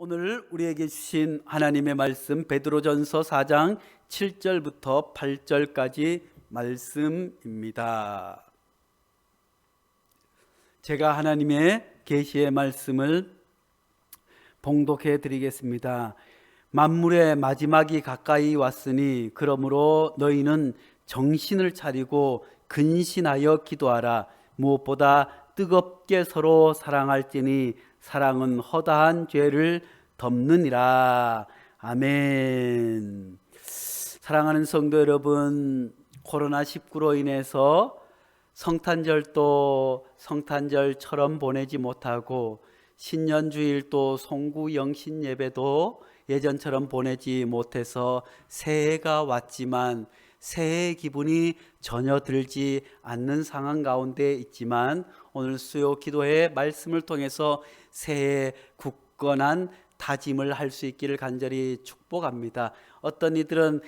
오늘 우리에게 주신 하나님의 말씀 베드로전서 4장 7절부터 8절까지 말씀입니다. 제가 하나님의 계시의 말씀을 봉독해 드리겠습니다. 만물의 마지막이 가까이 왔으니 그러므로 너희는 정신을 차리고 근신하여 기도하라. 무엇보다 뜨겁게 서로 사랑할지니 사랑은 허다한 죄를 덮느니라. 아멘. 사랑하는 성도 여러분, 코로나19로 인해서 성탄절도 성탄절처럼 보내지 못하고 신년주일도 송구 영신 예배도 예전처럼 보내지 못해서 새해가 왔지만 새해 기분이 전혀 들지 않는 상황 가운데 있지만 오늘 수요 기도회 말씀을 통해서 새해 굳건한 다짐을 할 수 있기를 간절히 축복합니다. 어떤 이들은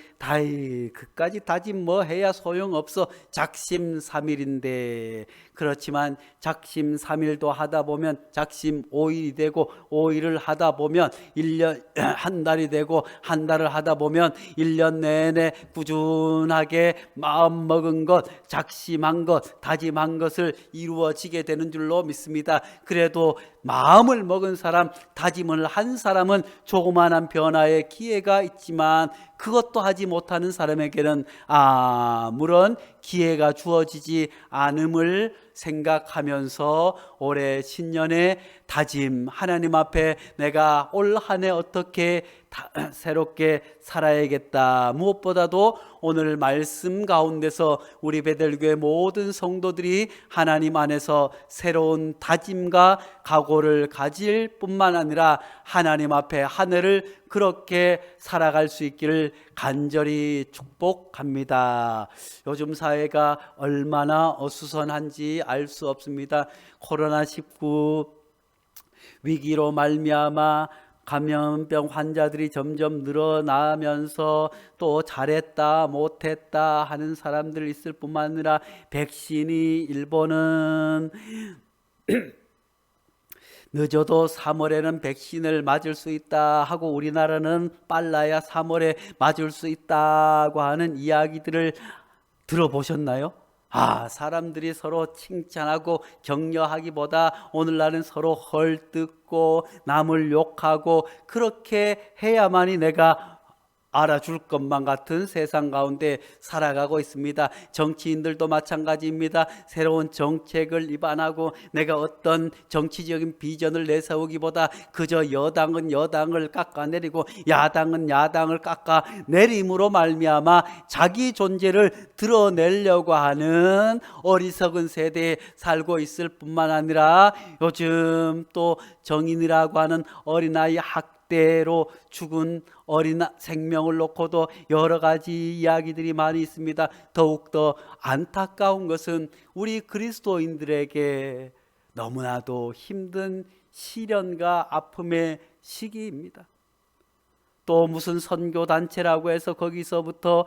그까지 다짐 뭐 해야 소용없어, 작심삼일인데. 그렇지만 작심삼일도 하다 보면 작심오일이 되고, 5일을 하다 보면 1년 한 달이 되고, 한 달을 하다 보면 1년 내내 꾸준하게 마음먹은 것, 작심한 것, 다짐한 것을 이루어지게 되는 줄로 믿습니다. 그래도 마음을 먹은 사람, 다짐을 한 사람은 조그마한 변화의 기회가 있지만 그것도 하지 못하는 사람에게는 아무런 기회가 주어지지 않음을 생각하면서 올해 신년의 다짐, 하나님 앞에 내가 올 한 해 어떻게 새롭게 살아야겠다. 무엇보다도 오늘 말씀 가운데서 우리 베델교회 모든 성도들이 하나님 안에서 새로운 다짐과 각오를 가질 뿐만 아니라 하나님 앞에 한 해를 그렇게 살아갈 수 있기를 간절히 축복합니다. 요즘 사회가 얼마나 어수선한지 알 수 없습니다. 코로나19 위기로 말미암아 감염병 환자들이 점점 늘어나면서 또 잘했다 못했다 하는 사람들 있을 뿐만 아니라 백신이 일본은 늦어도 3월에는 백신을 맞을 수 있다 하고 우리나라는 빨라야 3월에 맞을 수 있다고 하는 이야기들을 들어보셨나요? 사람들이 서로 칭찬하고 격려하기보다 오늘날은 서로 헐뜯고 남을 욕하고 그렇게 해야만이 내가 알아줄 것만 같은 세상 가운데 살아가고 있습니다. 정치인들도 마찬가지입니다. 새로운 정책을 입안하고 내가 어떤 정치적인 비전을 내세우기보다 그저 여당은 여당을 깎아내리고 야당은 야당을 깎아내림으로 말미암아 자기 존재를 드러내려고 하는 어리석은 세대에 살고 있을 뿐만 아니라 요즘 또 정인이라고 하는 어린아이 학대로 죽은 어린 생명을 놓고도 여러 가지 이야기들이 많이 있습니다. 더욱더 안타까운 것은 우리 그리스도인들에게 너무나도 힘든 시련과 아픔의 시기입니다. 또 무슨 선교단체라고 해서 거기서부터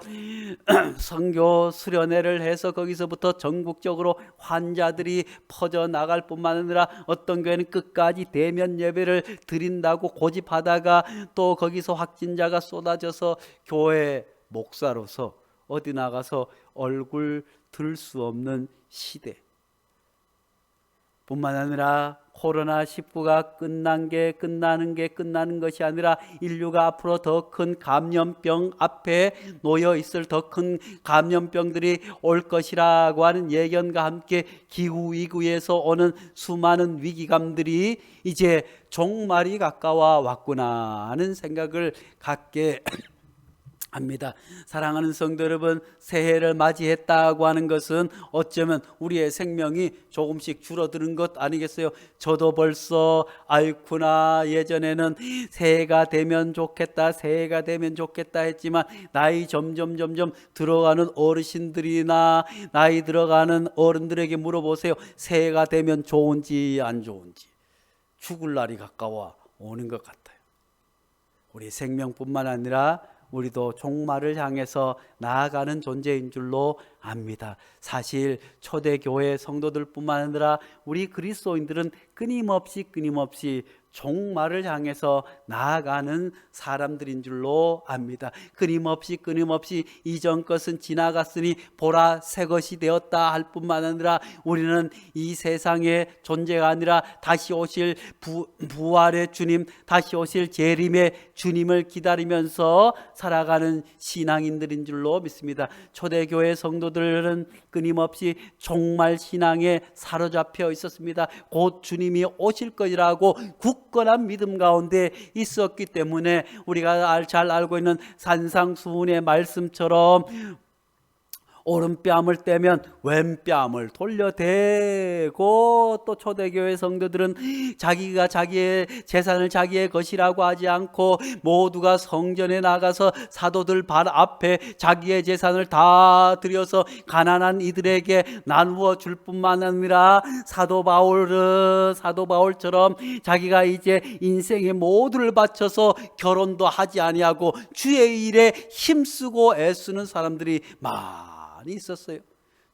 선교 수련회를 해서 거기서부터 전국적으로 환자들이 퍼져나갈 뿐만 아니라 어떤 교회는 끝까지 대면 예배를 드린다고 고집하다가 또 거기서 확진자가 쏟아져서 교회 목사로서 어디 나가서 얼굴 들 수 없는 시대 뿐만 아니라 코로나19가 끝나는 것이 아니라 인류가 앞으로 더 큰 감염병 앞에 놓여 있을 더 큰 감염병들이 올 것이라고 하는 예견과 함께 기후위기에서 오는 수많은 위기감들이 이제 종말이 가까워 왔구나 하는 생각을 갖게 합니다. 사랑하는 성도 여러분, 새해를 맞이했다고 하는 것은 어쩌면 우리의 생명이 조금씩 줄어드는 것 아니겠어요? 저도 벌써 아이쿠나 예전에는 새해가 되면 좋겠다 했지만 나이 점점 들어가는 어르신들이나 나이 들어가는 어른들에게 물어보세요. 새해가 되면 좋은지 안 좋은지. 죽을 날이 가까워 오는 것 같아요. 우리 생명뿐만 아니라 우리도 종말을 향해서 나아가는 존재인 줄로 압니다. 사실 초대교회 성도들뿐만 아니라 우리 그리스도인들은 끊임없이 종말을 향해서 나아가는 사람들인 줄로 압니다. 끊임없이 이전 것은 지나갔으니 보라 새 것이 되었다 할 뿐만 아니라 우리는 이 세상의 존재가 아니라 다시 오실 부활의 주님, 다시 오실 재림의 주님을 기다리면서 살아가는 신앙인들인 줄로 믿습니다. 초대교회 성도들은 끊임없이 종말 신앙에 사로잡혀 있었습니다. 곧 주님이 오실 것이라고 굳건한 믿음 가운데 있었기 때문에 우리가 잘 알고 있는 산상수훈의 말씀처럼 오른뺨을 떼면 왼뺨을 돌려대고, 또 초대교회 성도들은 자기가 자기의 재산을 자기의 것이라고 하지 않고 모두가 성전에 나가서 사도들 발 앞에 자기의 재산을 다 들여서 가난한 이들에게 나누어 줄 뿐만 아니라 사도 바울처럼 자기가 이제 인생의 모두를 바쳐서 결혼도 하지 아니하고 주의 일에 힘쓰고 애쓰는 사람들이 많이 있었어요.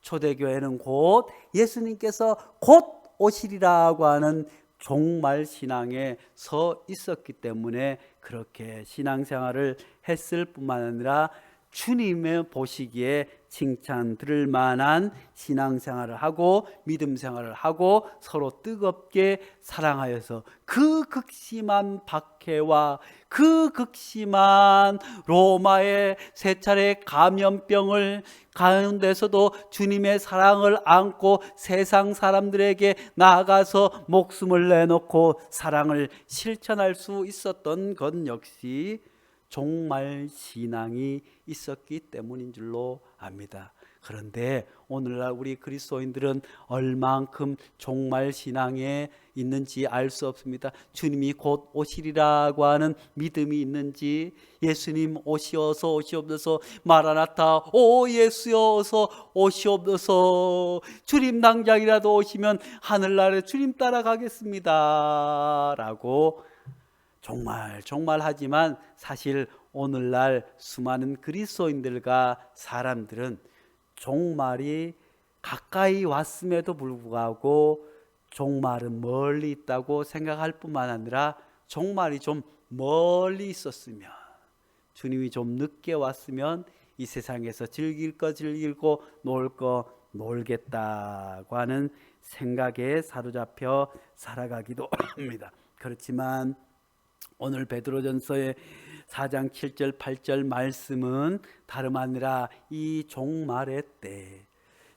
초대교회는 곧 예수님께서 곧 오시리라고 하는 종말 신앙에 서 있었기 때문에 그렇게 신앙생활을 했을 뿐만 아니라 주님의 보시기에 칭찬 들을 만한 신앙생활을 하고 믿음 생활을 하고 서로 뜨겁게 사랑하여서 그 극심한 박해와 그 극심한 로마의 세 차례 감염병을 가운데서도 주님의 사랑을 안고 세상 사람들에게 나아가서 목숨을 내놓고 사랑을 실천할 수 있었던 것 역시 종말 신앙이 있었기 때문인 줄로 압니다. 그런데 오늘날 우리 그리스도인들은 얼만큼 종말 신앙에 있는지 알 수 없습니다. 주님이 곧 오시리라고 하는 믿음이 있는지, 예수님 오시어서 오시옵소서, 마라나타 오 예수여 어서 오시옵소서, 주님 당장이라도 오시면 하늘나라에 주님 따라가겠습니다 라고 정말 하지만 사실 오늘날 수많은 그리스도인들과 사람들은 종말이 가까이 왔음에도 불구하고 종말은 멀리 있다고 생각할 뿐만 아니라 종말이 좀 멀리 있었으면, 주님이 좀 늦게 왔으면 이 세상에서 즐길 거 즐기고 놀 거 놀겠다고 하는 생각에 사로잡혀 살아가기도 합니다. 그렇지만 오늘 베드로전서의 4장 7절 8절 말씀은 다름 아니라 이 종말의 때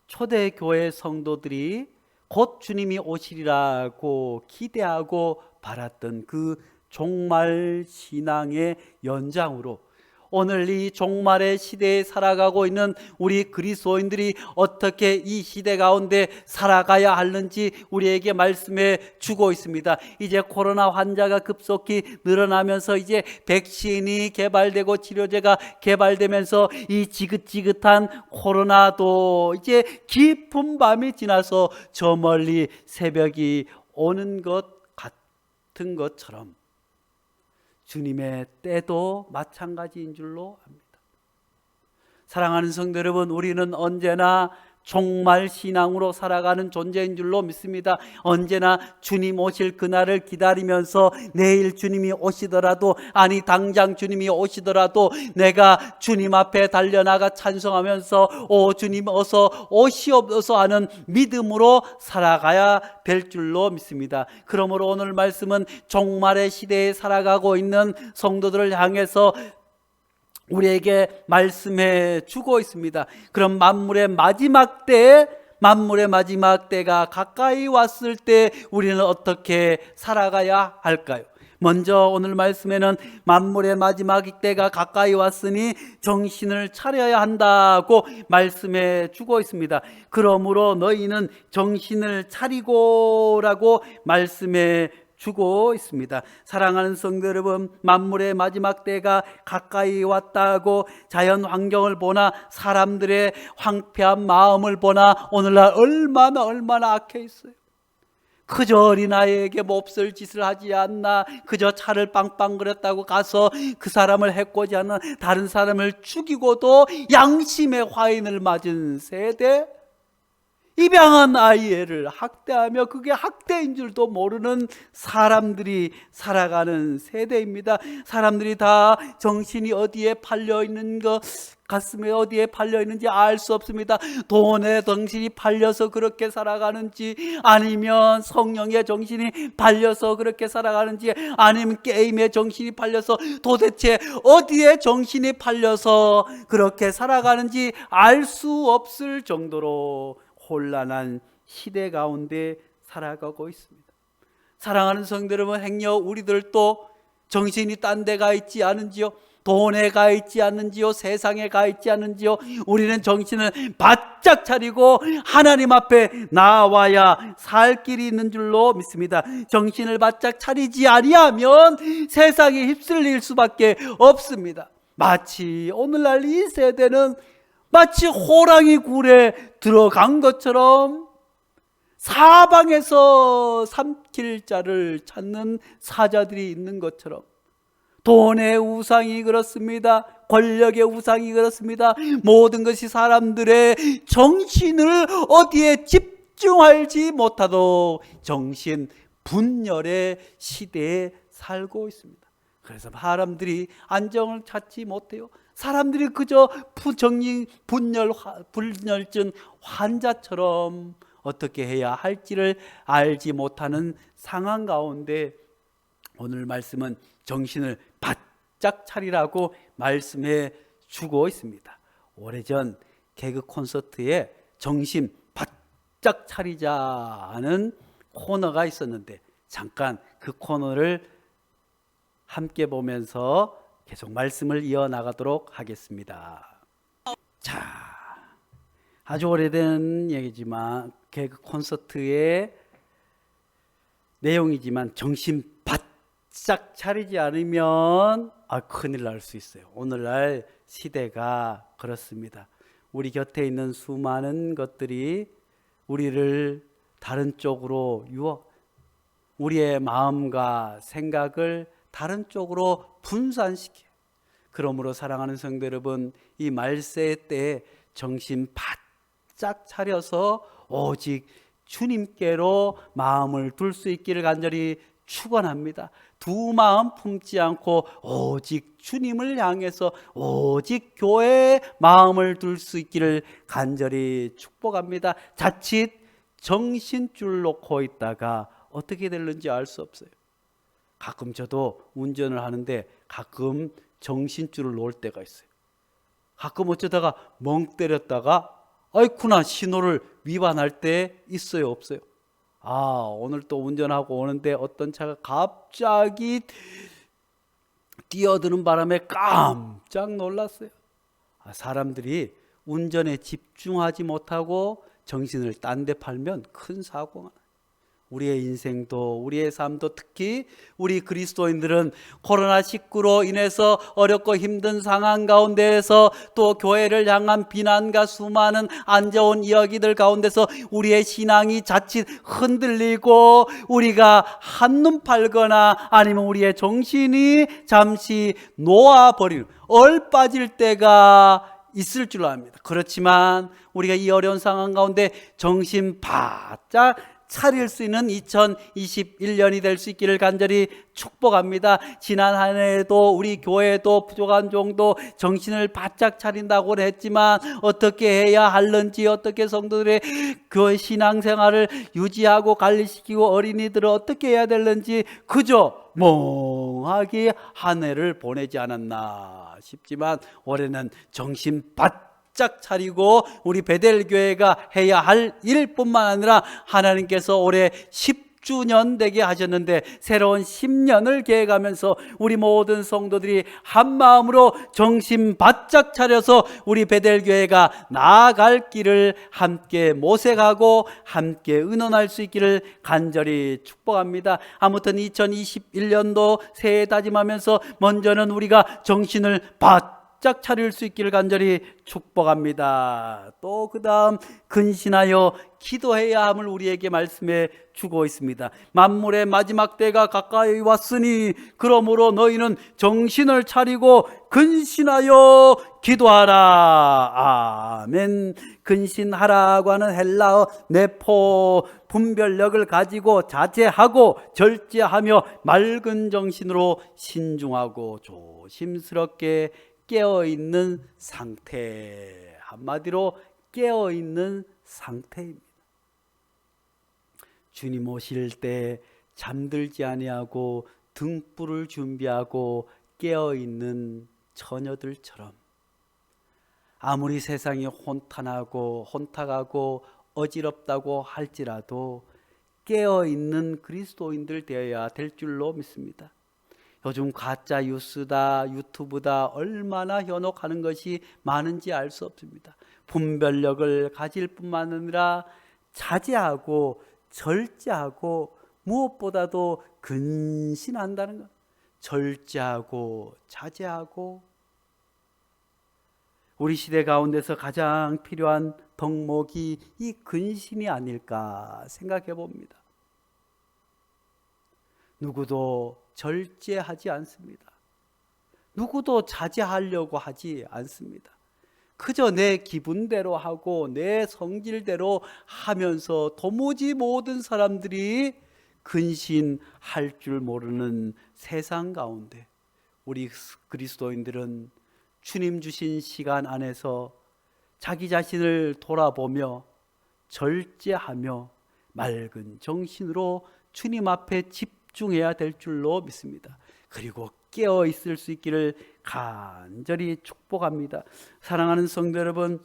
초대교회 성도들이 곧 주님이 오시리라고 기대하고 바랐던 그 종말 신앙의 연장으로 오늘 이 종말의 시대에 살아가고 있는 우리 그리스도인들이 어떻게 이 시대 가운데 살아가야 하는지 우리에게 말씀해 주고 있습니다. 이제 코로나 환자가 급속히 늘어나면서 이제 백신이 개발되고 치료제가 개발되면서 이 지긋지긋한 코로나도 이제 깊은 밤이 지나서 저 멀리 새벽이 오는 것 같은 것처럼 주님의 때도 마찬가지인 줄로 압니다. 사랑하는 성도 여러분, 우리는 언제나 종말 신앙으로 살아가는 존재인 줄로 믿습니다. 언제나 주님 오실 그날을 기다리면서 내일 주님이 오시더라도, 아니 당장 주님이 오시더라도 내가 주님 앞에 달려나가 찬송하면서 오 주님 어서 오시옵소서 하는 믿음으로 살아가야 될 줄로 믿습니다. 그러므로 오늘 말씀은 종말의 시대에 살아가고 있는 성도들을 향해서 우리에게 말씀해 주고 있습니다. 그럼 만물의 마지막 때가 가까이 왔을 때 우리는 어떻게 살아가야 할까요? 먼저 오늘 말씀에는 만물의 마지막 때가 가까이 왔으니 정신을 차려야 한다고 말씀해 주고 있습니다. 그러므로 너희는 정신을 차리고라고 말씀해 주고 있습니다. 사랑하는 성도 여러분, 만물의 마지막 때가 가까이 왔다고 자연 환경을 보나 사람들의 황폐한 마음을 보나 오늘날 얼마나 악해 있어요. 그저 어린아이에게 몹쓸 짓을 하지 않나, 그저 차를 빵빵거렸다고 가서 그 사람을 해코지 않는 다른 사람을 죽이고도 양심의 화인을 맞은 세대, 입양한 아이를 학대하며 그게 학대인 줄도 모르는 사람들이 살아가는 세대입니다. 사람들이 다 정신이 어디에 팔려 있는 것, 가슴에 어디에 팔려 있는지 알 수 없습니다. 돈에 정신이 팔려서 그렇게 살아가는지, 아니면 성령의 정신이 팔려서 그렇게 살아가는지, 아니면 게임에 정신이 팔려서, 도대체 어디에 정신이 팔려서 그렇게 살아가는지 알 수 없을 정도로 혼란한 시대 가운데 살아가고 있습니다. 사랑하는 성도 여러분, 행여 우리들도 정신이 딴 데 가 있지 않은지요? 돈에 가 있지 않는지요? 세상에 가 있지 않는지요? 우리는 정신을 바짝 차리고 하나님 앞에 나와야 살 길이 있는 줄로 믿습니다. 정신을 바짝 차리지 아니하면 세상에 휩쓸릴 수밖에 없습니다. 마치 오늘날 이 세대는 마치 호랑이 굴에 들어간 것처럼 사방에서 삼킬 자를 찾는 사자들이 있는 것처럼, 돈의 우상이 그렇습니다. 권력의 우상이 그렇습니다. 모든 것이 사람들의 정신을 어디에 집중하지 못하도록 정신 분열의 시대에 살고 있습니다. 그래서 사람들이 안정을 찾지 못해요. 사람들이 그저 분열증 환자처럼 어떻게 해야 할지를 알지 못하는 상황 가운데 오늘 말씀은 정신을 바짝 차리라고 말씀해 주고 있습니다. 오래전 개그 콘서트에 정신 바짝 차리자 하는 코너가 있었는데 잠깐 그 코너를 함께 보면서 계속 말씀을 이어나가도록 하겠습니다. 자, 아주 오래된 얘기지만 개그 콘서트의 내용이지만 정신 바짝 차리지 않으면 큰일 날 수 있어요. 오늘날 시대가 그렇습니다. 우리 곁에 있는 수많은 것들이 우리를 다른 쪽으로 우리의 마음과 생각을 다른 쪽으로 분산시켜요. 그러므로 사랑하는 성도 여러분, 이 말세 때에 정신 바짝 차려서 오직 주님께로 마음을 둘 수 있기를 간절히 축원합니다. 두 마음 품지 않고 오직 주님을 향해서 오직 교회에 마음을 둘 수 있기를 간절히 축복합니다. 자칫 정신줄 놓고 있다가 어떻게 될는지 알 수 없어요. 가끔 저도 운전을 하는데 가끔 정신줄을 놓을 때가 있어요. 가끔 어쩌다가 멍 때렸다가 아이쿠나 신호를 위반할 때 있어요, 없어요? 오늘 또 운전하고 오는데 어떤 차가 갑자기 뛰어드는 바람에 깜짝 놀랐어요. 사람들이 운전에 집중하지 못하고 정신을 딴 데 팔면 큰 사고가 나요. 우리의 인생도 우리의 삶도 특히 우리 그리스도인들은 코로나19로 인해서 어렵고 힘든 상황 가운데에서 또 교회를 향한 비난과 수많은 안 좋은 이야기들 가운데서 우리의 신앙이 자칫 흔들리고 우리가 한눈 팔거나 아니면 우리의 정신이 잠시 놓아버리는 얼빠질 때가 있을 줄 압니다. 그렇지만 우리가 이 어려운 상황 가운데 정신 바짝 차릴 수 있는 2021년이 될 수 있기를 간절히 축복합니다. 지난 한 해에도 우리 교회도 부족한 정도 정신을 바짝 차린다고 했지만 어떻게 해야 하는지, 어떻게 성도들의 교회 신앙생활을 유지하고 관리시키고 어린이들을 어떻게 해야 되는지 그저 멍하게 한 해를 보내지 않았나 싶지만 올해는 정신 바짝 차리고 우리 베델교회가 해야 할 일뿐만 아니라 하나님께서 올해 10주년 되게 하셨는데 새로운 10년을 계획하면서 우리 모든 성도들이 한마음으로 정신 바짝 차려서 우리 베델교회가 나아갈 길을 함께 모색하고 함께 의논할 수 있기를 간절히 축복합니다. 아무튼 2021년도 새해 다짐하면서 먼저는 우리가 정신을 바짝 바짝 차릴 수 있기를 간절히 축복합니다. 또 그 다음 근신하여 기도해야 함을 우리에게 말씀해 주고 있습니다. 만물의 마지막 때가 가까이 왔으니 그러므로 너희는 정신을 차리고 근신하여 기도하라. 아멘. 근신하라고 하는 헬라어 네포, 분별력을 가지고 자제하고 절제하며 맑은 정신으로 신중하고 조심스럽게 깨어있는 상태, 한마디로 깨어있는 상태입니다. 주님 오실 때 잠들지 아니하고 등불을 준비하고 깨어있는 처녀들처럼 아무리 세상이 혼탁하고 어지럽다고 할지라도 깨어있는 그리스도인들 되어야 될 줄로 믿습니다. 요즘 가짜 뉴스다, 유튜브다 얼마나 현혹하는 것이 많은지 알 수 없습니다. 분별력을 가질 뿐만 아니라 자제하고 절제하고 무엇보다도 근신한다는 것. 절제하고 자제하고 우리 시대 가운데서 가장 필요한 덕목이 이 근신이 아닐까 생각해 봅니다. 누구도 절제하지 않습니다. 누구도 자제하려고 하지 않습니다. 그저 내 기분대로 하고 내 성질대로 하면서 도무지 모든 사람들이 근신할 줄 모르는 세상 가운데 우리 그리스도인들은 주님 주신 시간 안에서 자기 자신을 돌아보며 절제하며 맑은 정신으로 주님 앞에 집중해야 될 줄로 믿습니다. 그리고 깨어 있을 수 있기를 간절히 축복합니다. 사랑하는 성도 여러분,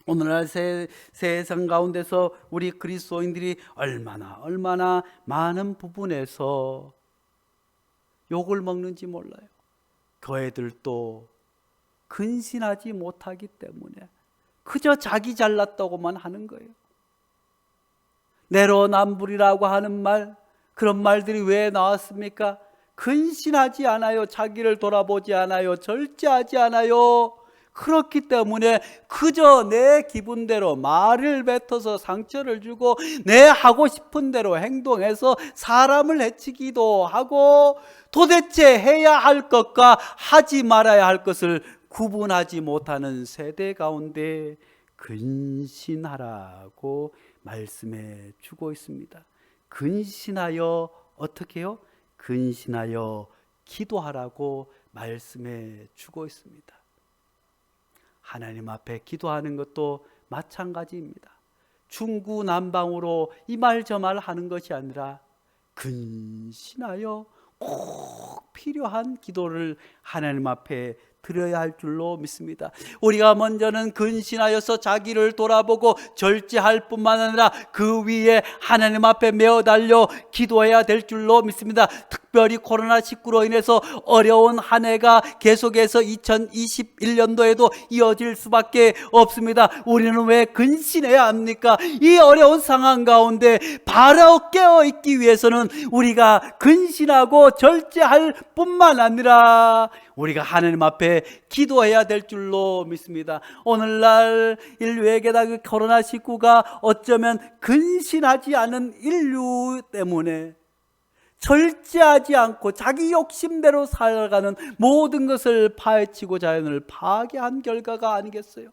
오늘날 세상 가운데서 우리 그리스도인들이 얼마나 많은 부분에서 욕을 먹는지 몰라요. 교회들도 근신하지 못하기 때문에 그저 자기 잘났다고만 하는 거예요. 내로남불이라고 하는 말, 그런 말들이 왜 나왔습니까? 근신하지 않아요. 자기를 돌아보지 않아요. 절제하지 않아요. 그렇기 때문에 그저 내 기분대로 말을 뱉어서 상처를 주고 내 하고 싶은 대로 행동해서 사람을 해치기도 하고 도대체 해야 할 것과 하지 말아야 할 것을 구분하지 못하는 세대 가운데 근신하라고 말씀해 주고 있습니다. 근신하여 어떻게 해요? 근신하여 기도하라고 말씀해 주고 있습니다. 하나님 앞에 기도하는 것도 마찬가지입니다. 중구난방으로 이 말 저 말 하는 것이 아니라 근신하여 꼭 필요한 기도를 하나님 앞에 드려야 할 줄로 믿습니다. 우리가 먼저는 근신하여서 자기를 돌아보고 절제할 뿐만 아니라 그 위에 하나님 앞에 메어 달려 기도해야 될 줄로 믿습니다. 특별히 코로나19로 인해서 어려운 한 해가 계속해서 2021년도에도 이어질 수밖에 없습니다. 우리는 왜 근신해야 합니까? 이 어려운 상황 가운데 바로 깨어있기 위해서는 우리가 근신하고 절제할 뿐만 아니라 우리가 하나님 앞에 기도해야 될 줄로 믿습니다. 오늘날 인류에게다 그 코로나19가 어쩌면 근신하지 않은 인류 때문에 절제하지 않고 자기 욕심대로 살아가는 모든 것을 파헤치고 자연을 파괴한 결과가 아니겠어요?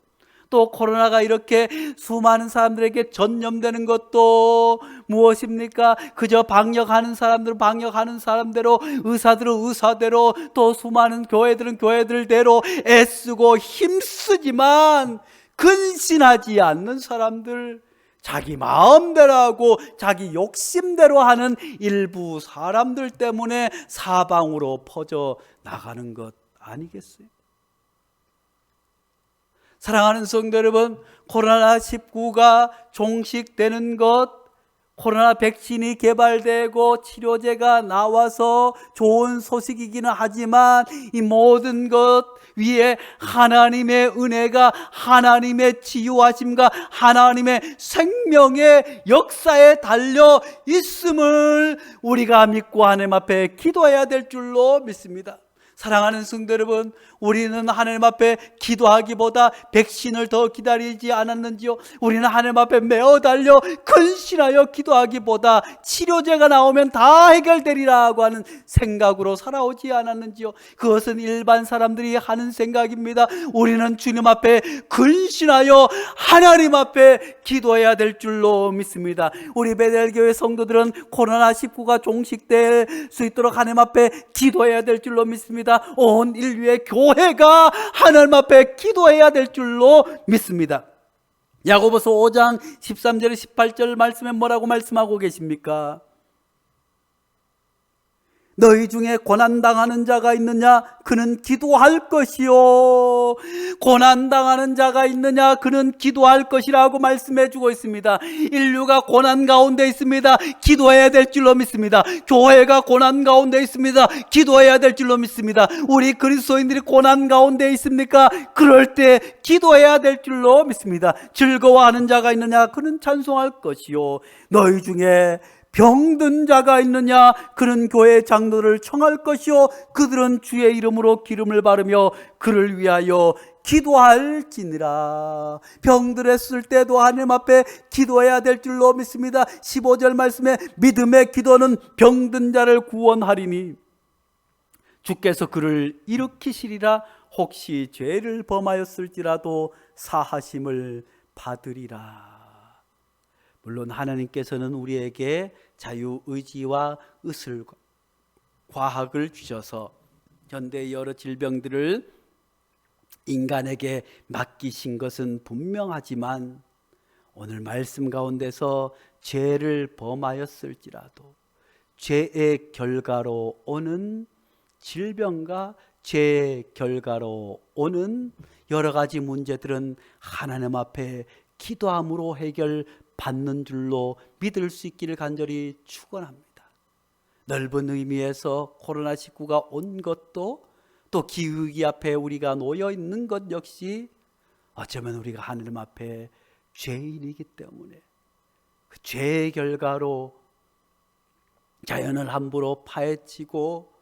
또 코로나가 이렇게 수많은 사람들에게 전염되는 것도 무엇입니까? 그저 방역하는 사람들은 방역하는 사람대로, 의사들은 의사대로, 또 수많은 교회들은 교회들대로 애쓰고 힘쓰지만 근신하지 않는 사람들, 자기 마음대로 하고 자기 욕심대로 하는 일부 사람들 때문에 사방으로 퍼져 나가는 것 아니겠어요? 사랑하는 성도 여러분, 코로나19가 종식되는 것, 코로나 백신이 개발되고 치료제가 나와서 좋은 소식이기는 하지만 이 모든 것 위에 하나님의 은혜가, 하나님의 치유하심과 하나님의 생명의 역사에 달려 있음을 우리가 믿고 하나님 앞에 기도해야 될 줄로 믿습니다. 사랑하는 성도 여러분, 우리는 하나님 앞에 기도하기보다 백신을 더 기다리지 않았는지요? 우리는 하나님 앞에 매어 달려 근신하여 기도하기보다 치료제가 나오면 다 해결되리라고 하는 생각으로 살아오지 않았는지요? 그것은 일반 사람들이 하는 생각입니다. 우리는 주님 앞에 근신하여 하나님 앞에 기도해야 될 줄로 믿습니다. 우리 베델교회 성도들은 코로나19가 종식될 수 있도록 하나님 앞에 기도해야 될 줄로 믿습니다. 온 인류의 교회가 하나님 앞에 기도해야 될 줄로 믿습니다. 야고보서 5장 13절 18절 말씀에 뭐라고 말씀하고 계십니까? 너희 중에 고난당하는 자가 있느냐? 그는 기도할 것이요. 고난당하는 자가 있느냐? 그는 기도할 것이라고 말씀해 주고 있습니다. 인류가 고난 가운데 있습니다. 기도해야 될 줄로 믿습니다. 교회가 고난 가운데 있습니다. 기도해야 될 줄로 믿습니다. 우리 그리스도인들이 고난 가운데 있습니까? 그럴 때 기도해야 될 줄로 믿습니다. 즐거워하는 자가 있느냐? 그는 찬송할 것이요. 너희 중에 병든 자가 있느냐? 그는 교회 장로를 청할 것이요. 그들은 주의 이름으로 기름을 바르며 그를 위하여 기도할지니라. 병들었을 때도 하나님 앞에 기도해야 될 줄로 믿습니다. 15절 말씀에 믿음의 기도는 병든 자를 구원하리니 주께서 그를 일으키시리라. 혹시 죄를 범하였을지라도 사하심을 받으리라. 물론 하나님께서는 우리에게 자유의지와 의술, 과학을 주셔서 현대의 여러 질병들을 인간에게 맡기신 것은 분명하지만 오늘 말씀 가운데서 죄를 범하였을지라도 죄의 결과로 오는 질병과 죄의 결과로 오는 여러 가지 문제들은 하나님 앞에 기도함으로 해결받는 줄로 믿을 수 있기를 간절히 축원합니다. 넓은 의미에서 코로나19가 온 것도 또 기후위기 앞에 우리가 놓여 있는 것 역시 어쩌면 우리가 하나님 앞에 죄인이기 때문에 그 죄의 결과로 자연을 함부로 파헤치고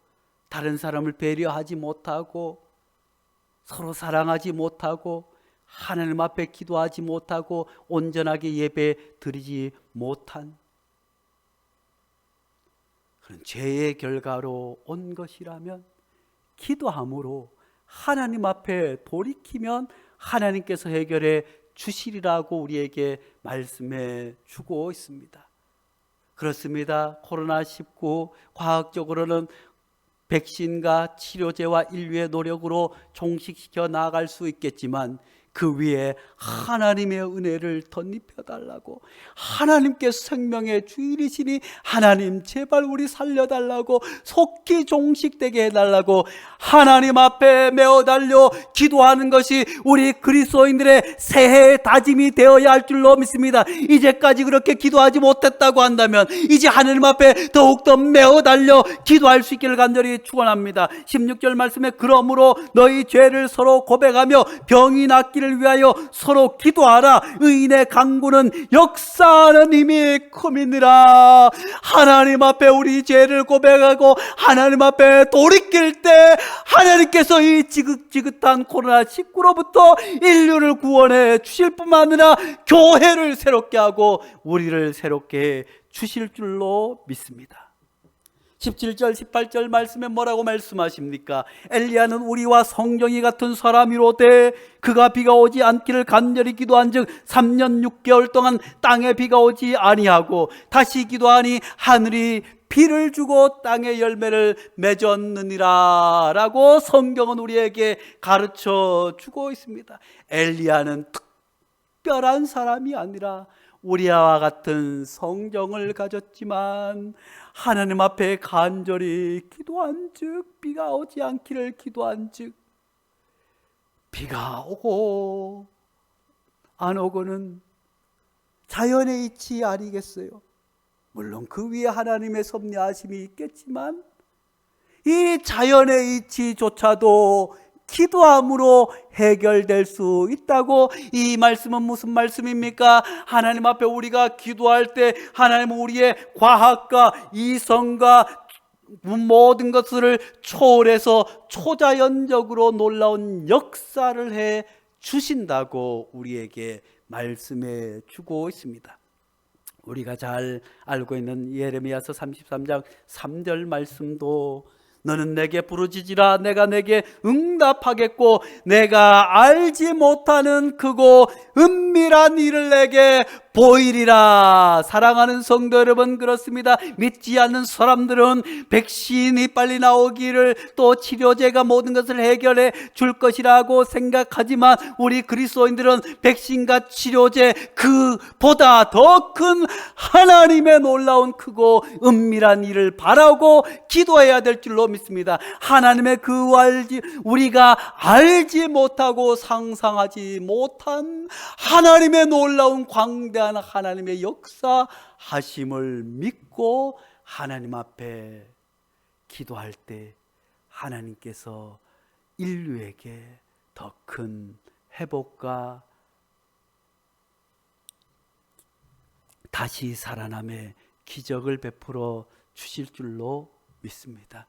다른 사람을 배려하지 못하고 서로 사랑하지 못하고 하나님 앞에 기도하지 못하고 온전하게 예배 드리지 못한 그런 죄의 결과로 온 것이라면 기도함으로 하나님 앞에 돌이키면 하나님께서 해결해 주시리라고 우리에게 말씀해 주고 있습니다. 그렇습니다. 코로나19 과학적으로는 백신과 치료제와 인류의 노력으로 종식시켜 나아갈 수 있겠지만 그 위에 하나님의 은혜를 덧입혀 달라고, 하나님께서 생명의 주인이시니 하나님 제발 우리 살려달라고, 속히 종식되게 해달라고 하나님 앞에 메어 달려 기도하는 것이 우리 그리스도인들의 새해의 다짐이 되어야 할 줄로 믿습니다. 이제까지 그렇게 기도하지 못했다고 한다면 이제 하나님 앞에 더욱더 메어 달려 기도할 수 있기를 간절히 축원합니다. 16절 말씀에 그러므로 너희 죄를 서로 고백하며 병이 낫기를 위하여 서로 기도하라. 의인의 간구는 역사하는 힘이 큼이니라. 하나님 앞에 우리 죄를 고백하고 하나님 앞에 돌이킬 때 하나님께서 이 지긋지긋한 코로나19로부터 인류를 구원해 주실 뿐만 아니라 교회를 새롭게 하고 우리를 새롭게 해 주실 줄로 믿습니다. 17절 18절 말씀에 뭐라고 말씀하십니까? 엘리야는 우리와 성경이 같은 사람이로되 그가 비가 오지 않기를 간절히 기도한즉 3년 6개월 동안 땅에 비가 오지 아니하고 다시 기도하니 하늘이 비를 주고 땅의 열매를 맺었느니라 라고 성경은 우리에게 가르쳐 주고 있습니다. 엘리야는 특별한 사람이 아니라 우리와 같은 성정을 가졌지만 하나님 앞에 간절히 기도한즉 비가 오지 않기를 기도한즉 비가 오고 안 오고는 자연의 이치 아니겠어요? 물론 그 위에 하나님의 섭리하심이 있겠지만 이 자연의 이치조차도 기도함으로 해결될 수 있다고. 이 말씀은 무슨 말씀입니까? 하나님 앞에 우리가 기도할 때 하나님은 우리의 과학과 이성과 모든 것을 초월해서 초자연적으로 놀라운 역사를 해 주신다고 우리에게 말씀해 주고 있습니다. 우리가 잘 알고 있는 예레미야서 33장 3절 말씀도 너는 내게 부르짖으라 내가 내게 응답하겠고 내가 알지 못하는 크고 은밀한 일을 내게 보이리라. 사랑하는 성도 여러분, 그렇습니다. 믿지 않는 사람들은 백신이 빨리 나오기를 또 치료제가 모든 것을 해결해 줄 것이라고 생각하지만 우리 그리스도인들은 백신과 치료제 그보다 더 큰 하나님의 놀라운 크고 은밀한 일을 바라고 기도해야 될 줄로 믿습니다. 하나님의 우리가 알지 못하고 상상하지 못한 하나님의 놀라운 광대한 하나님의 역사하심을 믿고 하나님 앞에 기도할 때 하나님께서 인류에게 더 큰 회복과 다시 살아남의 기적을 베풀어 주실 줄로 믿습니다.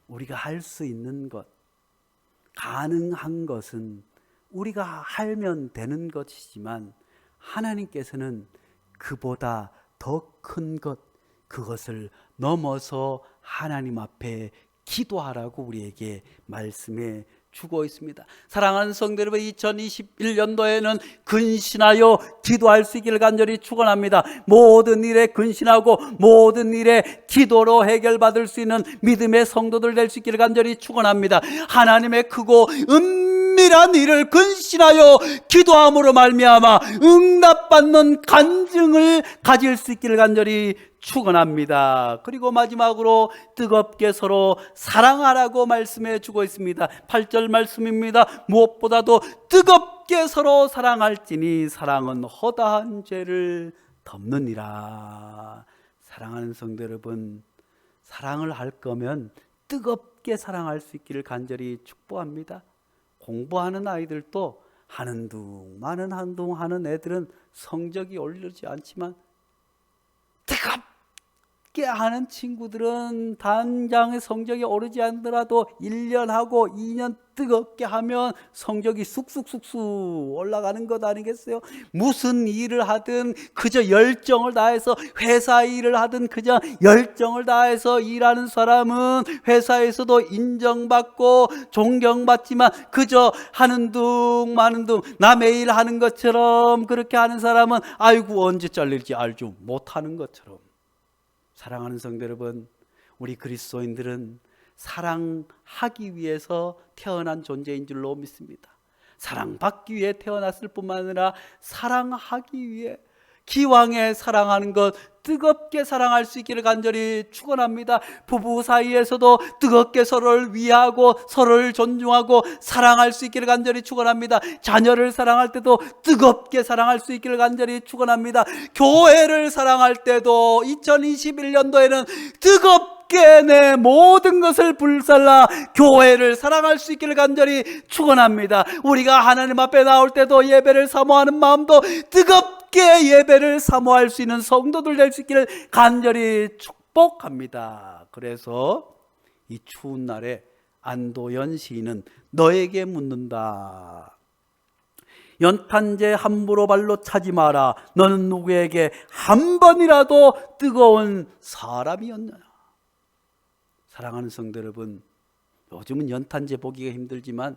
우리가 할 수 있는 것, 가능한 것은 우리가 하면 되는 것이지만 하나님께서는 그보다 더 큰 것, 그것을 넘어서 하나님 앞에 기도하라고 우리에게 말씀해 주고 있습니다. 사랑하는 성도 여러분, 2021년도에는 근신하여 기도할 수 있기를 간절히 축원합니다. 모든 일에 근신하고 모든 일에 기도로 해결받을 수 있는 믿음의 성도들 될 수 있기를 간절히 축원합니다. 하나님의 크고 은밀한 일을 근신하여 기도함으로 말미암아 응답받는 간증을 가질 수 있기를 간절히 축원합니다. 그리고 마지막으로 뜨겁게 서로 사랑하라고 말씀해 주고 있습니다. 8절 말씀입니다. 무엇보다도 뜨겁게 서로 사랑할지니 사랑은 허다한 죄를 덮느니라. 사랑하는 성도 여러분, 사랑을 할 거면 뜨겁게 사랑할 수 있기를 간절히 축복합니다. 공부하는 아이들도 하는 둥 마는 한 둥 하는 애들은 성적이 오르지 않지만 뜨겁게 하는 친구들은 당장의 성적이 오르지 않더라도 1년 하고 2년 뜨겁게 하면 성적이 쑥쑥쑥쑥 올라가는 것 아니겠어요? 무슨 일을 하든 그저 열정을 다해서, 회사 일을 하든 그저 열정을 다해서 일하는 사람은 회사에서도 인정받고 존경받지만 그저 하는 둥 마는 둥 남의 일 하는 것처럼 그렇게 하는 사람은 아이고 언제 잘릴지 알지 못하는 것처럼. 사랑하는 성도 여러분, 우리 그리스도인들은 사랑하기 위해서 태어난 존재인 줄로 믿습니다. 사랑받기 위해 태어났을 뿐만 아니라 사랑하기 위해, 기왕에 사랑하는 것 뜨겁게 사랑할 수 있기를 간절히 축원합니다. 부부 사이에서도 뜨겁게 서로를 위하고 서로를 존중하고 사랑할 수 있기를 간절히 축원합니다. 자녀를 사랑할 때도 뜨겁게 사랑할 수 있기를 간절히 축원합니다. 교회를 사랑할 때도 2021년도에는 뜨겁게 내 모든 것을 불살라 교회를 사랑할 수 있기를 간절히 축원합니다. 우리가 하나님 앞에 나올 때도 예배를 사모하는 마음도 뜨겁게 예배를 사모할 수 있는 성도들 될 수 있기를 간절히 축복합니다. 그래서 이 추운 날에 안도연 시인은 너에게 묻는다. 연탄재 함부로 발로 차지 마라. 너는 누구에게 한 번이라도 뜨거운 사람이었느냐. 사랑하는 성도 여러분, 요즘은 연탄재 보기가 힘들지만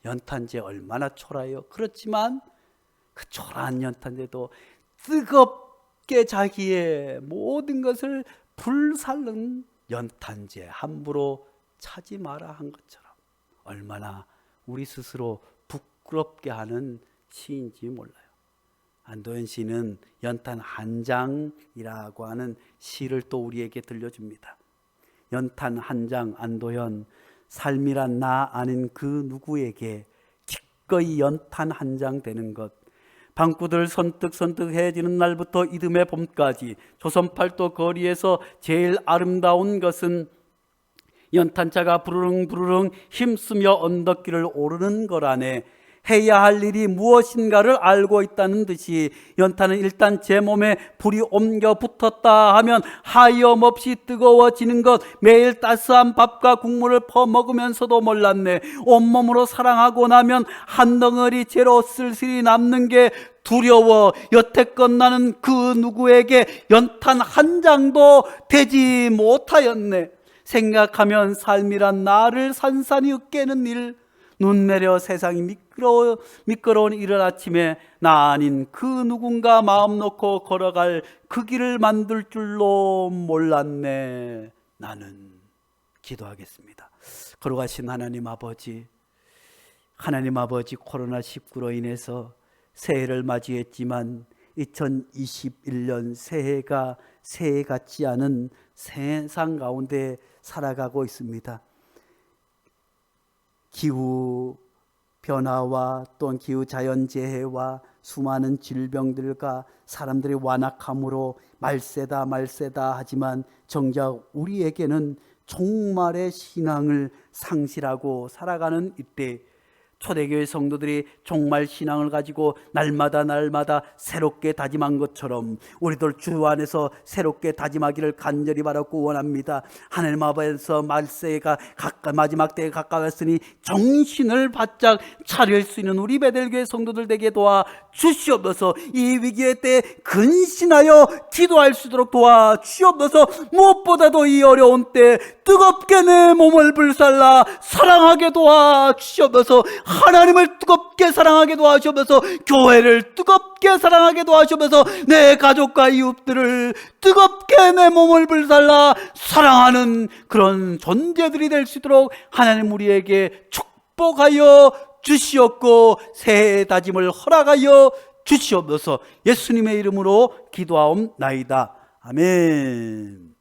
연탄재 얼마나 초라해요. 그렇지만 그 초라한 연탄재도 뜨겁게 자기의 모든 것을 불살른 연탄재 함부로 차지 마라 한 것처럼 얼마나 우리 스스로 부끄럽게 하는 시인지 몰라요. 안도현 시는 연탄 한 장이라고 하는 시를 또 우리에게 들려줍니다. 연탄 한 장 안도현, 삶이란 나 아닌 그 누구에게 기꺼이 연탄 한 장 되는 것, 방구들 선뜩선뜩해지는 날부터 이듬해 봄까지 조선팔도 거리에서 제일 아름다운 것은 연탄차가 부르릉 부르릉 힘쓰며 언덕길을 오르는 거라네. 해야 할 일이 무엇인가를 알고 있다는 듯이 연탄은 일단 제 몸에 불이 옮겨 붙었다 하면 하염없이 뜨거워지는 것, 매일 따스한 밥과 국물을 퍼먹으면서도 몰랐네. 온몸으로 사랑하고 나면 한 덩어리 재로 쓸쓸히 남는 게 두려워 여태껏 나는 그 누구에게 연탄 한 장도 되지 못하였네. 생각하면 삶이란 나를 산산이 깨는 일, 눈 내려 세상이 미끄러운 이른 아침에 나 아닌 그 누군가 마음 놓고 걸어갈 그 길을 만들 줄로 몰랐네. 나는 기도하겠습니다. 걸어가신 하나님 아버지, 코로나19로 인해서 새해를 맞이했지만 2021년 새해가 새해 같지 않은 세상 가운데 살아가고 있습니다. 기후 변화와 또한 기후 자연재해와 수많은 질병들과 사람들의 완악함으로 말세다 하지만 정작 우리에게는 종말의 신앙을 상실하고 살아가는 이때 초대교회 성도들이 종말 신앙을 가지고 날마다 새롭게 다짐한 것처럼 우리들 주 안에서 새롭게 다짐하기를 간절히 바라고 원합니다. 하나님 앞에서 말세가 마지막 때에 가까웠으니 정신을 바짝 차릴 수 있는 우리 베델교회 성도들 되게 도와 주시옵소서. 이 위기의 때에 근신하여 기도할 수 있도록 도와 주시옵소서. 무엇보다도 이 어려운 때 뜨겁게 내 몸을 불살라 사랑하게 도와 주시옵소서. 하나님을 뜨겁게 사랑하게 도와주셔서 교회를 뜨겁게 사랑하게 도와주셔서 내 가족과 이웃들을 뜨겁게 내 몸을 불살라 사랑하는 그런 존재들이 될 수 있도록 하나님 우리에게 축복하여 주시옵고 새해 다짐을 허락하여 주시옵소서. 예수님의 이름으로 기도하옵나이다. 아멘.